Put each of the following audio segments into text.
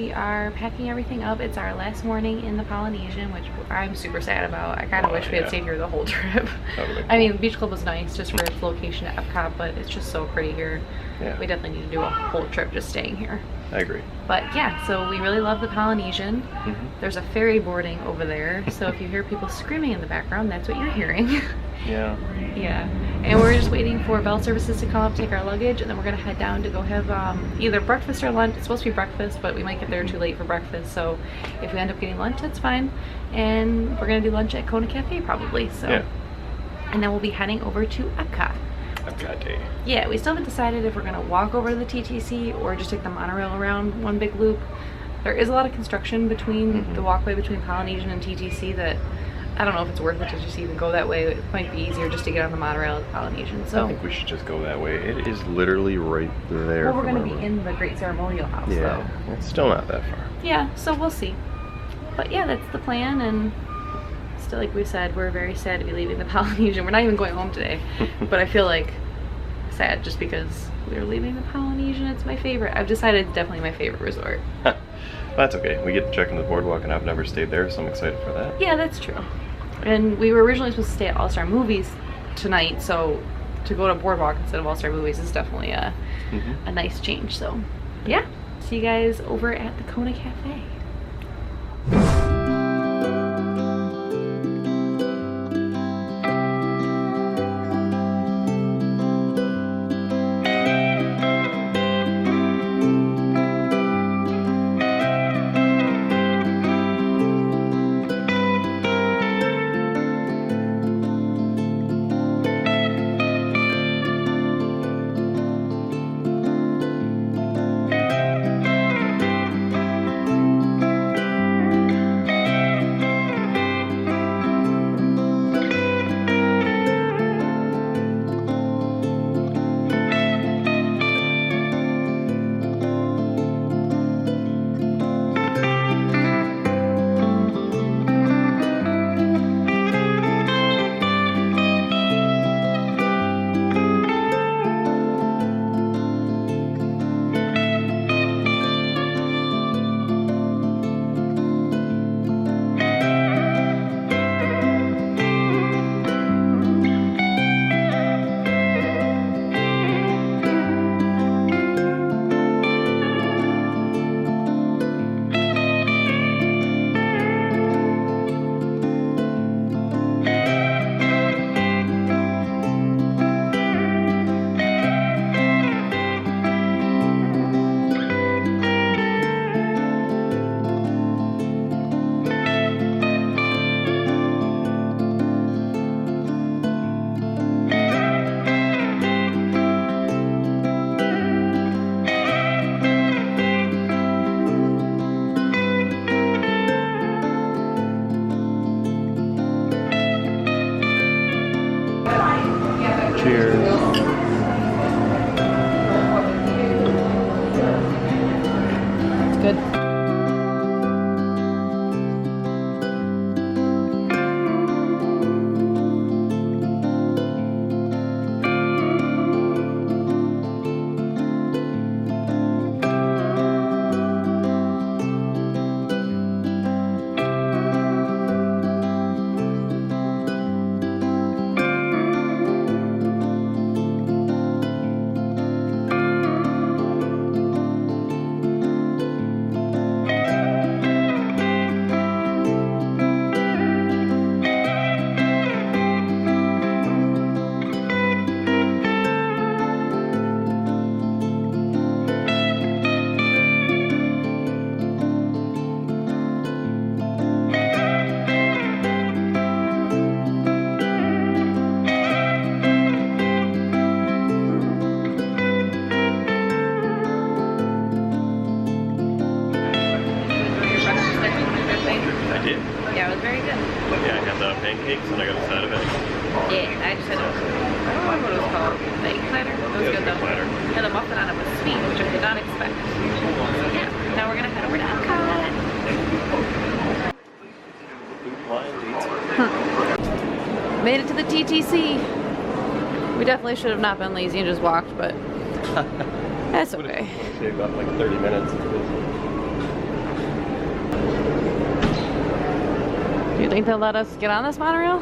we are packing everything up. It's our last morning in the Polynesian, which I'm super sad about. I kind of wish we had stayed here the whole trip. I mean, Beach Club was nice just for its location at Epcot, but it's just so pretty here. Yeah. We definitely need to do a whole trip just staying here. I agree. But yeah, so we really love the Polynesian. There's a ferry boarding over there, so if you hear people screaming in the background, that's what you're hearing. Yeah. Yeah. And we're just waiting for bell services to come up, take our luggage, and then we're gonna head down to go have either breakfast or lunch. It's supposed to be breakfast, but we might get there too late for breakfast, so if we end up getting lunch, that's fine. And we're gonna do lunch at Kona Cafe probably, so. Yeah. And then we'll be heading over to Epcot. Epcot day. Yeah, we still haven't decided if we're gonna walk over to the TTC or just take the monorail around one big loop. There is a lot of construction between the walkway between Polynesian and TTC that I don't know if it's worth it to just even go that way. It might be easier just to get on the monorail at Polynesian. So I think we should just go that way. It is literally right there. well, we're going to be in the Great Ceremonial House, yeah, though. It's still not that far. Yeah, so we'll see. But yeah, that's the plan. And still, like we said, we're very sad to be leaving the Polynesian. We're not even going home today, but I feel like sad just because we're leaving the Polynesian. It's my favorite. I've decided it's definitely my favorite resort. That's okay. We get to check in the boardwalk, and I've never stayed there, so I'm excited for that. Yeah, that's true. And we were originally supposed to stay at All-Star Movies tonight, so to go to Boardwalk instead of All-Star Movies is definitely a nice change. So yeah, see you guys over at the Kona Cafe. pancakes and I got a side of it. Yeah, I just had a, I don't remember what it was called. The egg platter? It was good though. Platter. And the muffin on it was sweet, which I did not expect. So yeah, now we're gonna head over to Epcot. Made it to the TTC. We definitely should have not been lazy and just walked, but that's okay. Shaved up like 30 minutes. Do you think they'll let us get on this monorail?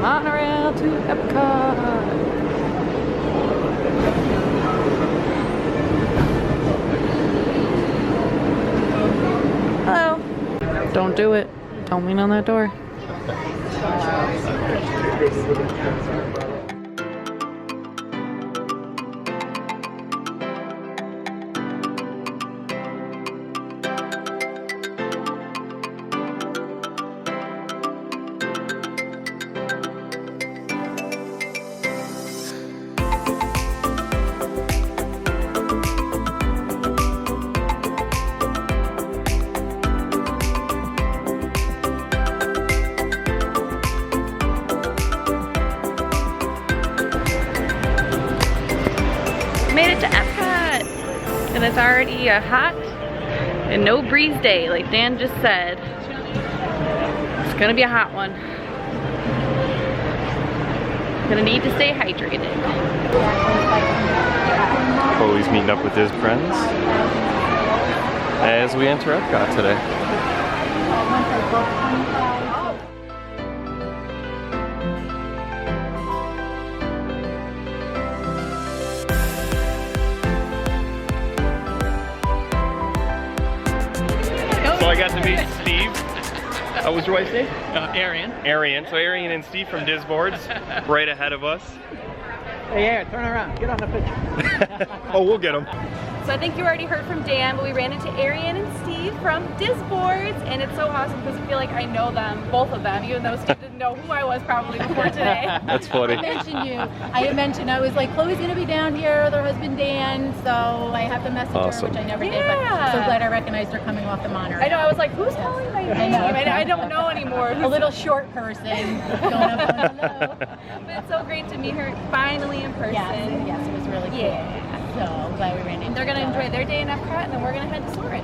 Monorail to Epcot. Hello. Don't do it. Don't lean on that door. Made it to Epcot, and it's already a hot and no breeze day, like Dan just said. It's gonna be a hot one. Gonna need to stay hydrated. Chloe's meeting up with his friends as we enter Epcot today. So I got to meet Steve. What was your wife's name? Arian. Arian. So Arian and Steve from Disboards, right ahead of us. Hey, turn around. Get on the picture. Oh, we'll get them. So I think you already heard from Dan, but we ran into Arian and Steve from Disboards, and it's so awesome because I feel like I know them, both of them, even though Steve didn't know who I was probably before today. That's funny. I had mentioned, I was like, Chloe's gonna be down here with her husband Dan, so I have to message her, which I never did, but I'm so glad I recognized her coming off the monorail. I know, I was like, who's calling my name? I don't know anymore. A little short person going up on the low. But it's so great to meet her finally in person. Yes, it was really cool. Yeah. So glad we ran into They're gonna enjoy their day in Epcot, and then we're gonna head to Soarin'.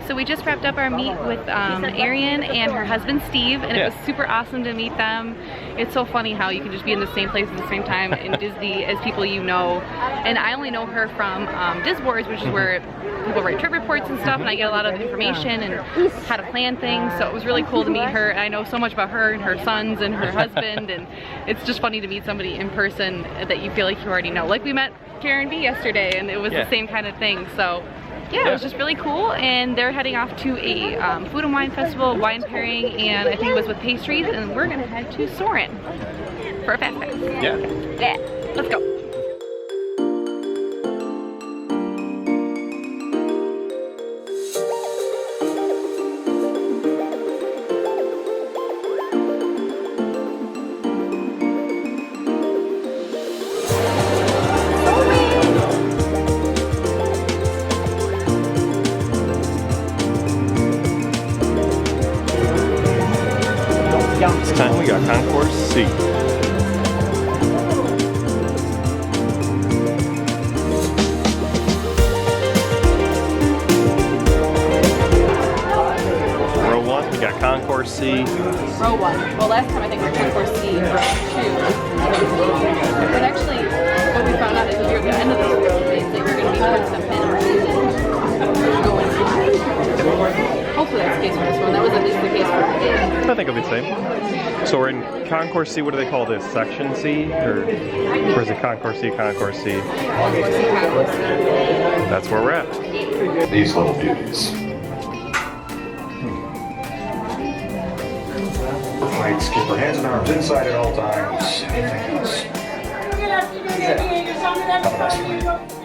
So we just wrapped up our meet with Arian and her husband Steve, and it was super awesome to meet them. It's so funny how you can just be in the same place at the same time in Disney as people you know. And I only know her from Disboards, which is where people write trip reports and stuff, and I get a lot of information and how to plan things. So it was really cool to meet her. And I know so much about her and her sons and her husband, and it's just funny to meet somebody in person that you feel like you already know. Like we met Karen B yesterday, and it was the same kind of thing. So yeah, it was just really cool, and they're heading off to a food and wine festival, wine pairing, and I think it was with pastries, and we're gonna head to Soarin' for a fast pass. Yeah. Yeah, let's go. This time we got Concourse C. Row 1, we got Concourse C. Row 1. Well, last time I think we were Concourse C, row 2. But actually, what we found out is near the end of the row, they think we're going to be towards the Panama Season. Hopefully that's the case for this one. That was at least the case for today. I think it'll be the same. So we're in Concourse C. What do they call this? Section C? Or is it Concourse C, Concourse C? Concourse C, Concourse C. That's where we're at. These little beauties. Right, keep her hands and arms inside at all times. Anything else? Have a nice one.